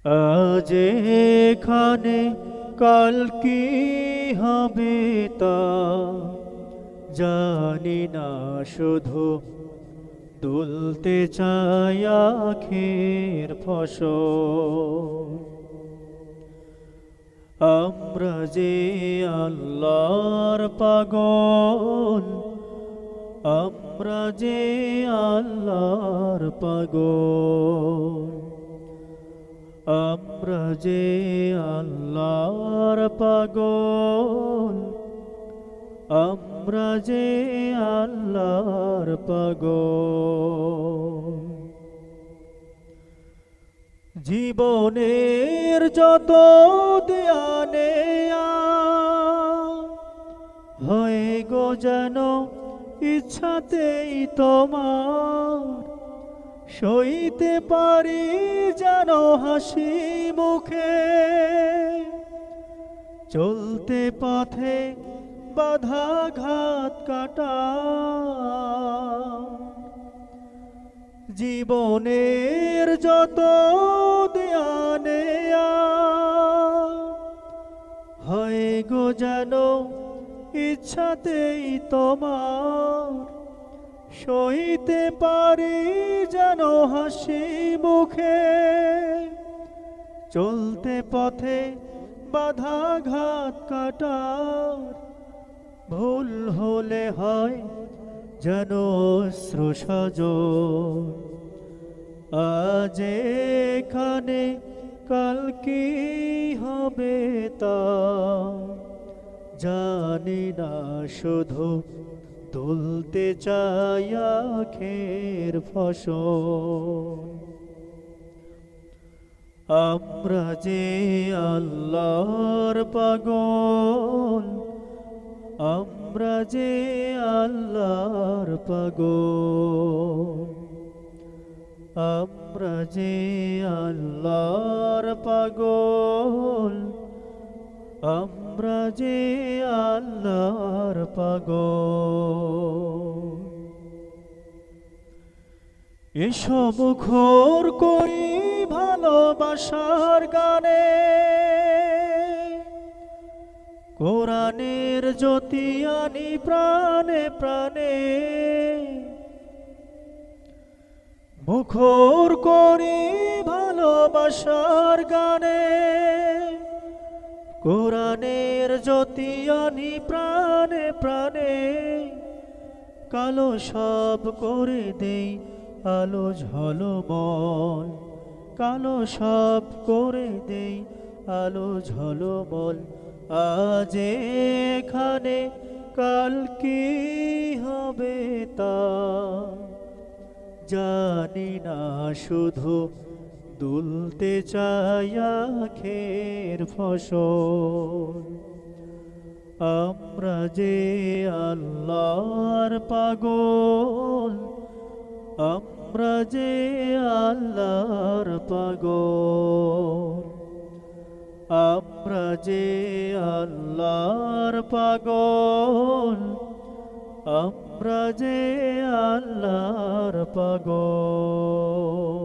আজ এখানে কাল কি হবে তা জানি না, শুধু তুলতে চাই আখের ফসল। আমরা যে আল্লাহর পাগল, আমরা যে আল্লাহর পাগল, আমরা যে আল্লাহর পাগল, আমরা যে আল্লাহর পাগল। জীবনের যত দেয়ানে হয়ে গো যেন ইচ্ছাতেই তোমার, সইতে পারি যেন হাসি মুখে, চলতে পথে বাধাঘাত কাটা। জীবনের যত দেয়ানে হয় গো যেন ইচ্ছাতেই তোমার, সইতে পারি যেন হাসি মুখে, চলতে পথে বাধাঘাত কাটার। ভুল হলে হয় যেন অশ্রু সাজল, আজ এখানে কাল কি হবে তা জানি না, শুধু তুলতে চাই আখের ফসল। আমরা যে আল্লাহর পাগল, আমরা যে আল্লাহর পাগল, আমরা যে আল্লাহর পাগল, আমরা যে আল্লাহর পাগল। এসো মুখর করি ভালোবাসার গানে, কোরআনের জ্যোতি আনি প্রাণে প্রাণে। মুখর করি ভালোবাসার গানে, কোরআনের জ্যোতি আনি প্রাণে প্রাণে। কালো সব করে দেই আলো ঝলমল, কালো সব করে দেই আলো ঝলমল। আজ এখানে কাল কি হবে তা জানি না, শুধু তুলতে চাই আখের ফসল। আমরা যে আল্লাহর পাগল, আমরা যে আল্লাহর পাগল, আমরা যে আল্লাহর পাগল, আমরা যে আল্লাহর পাগল।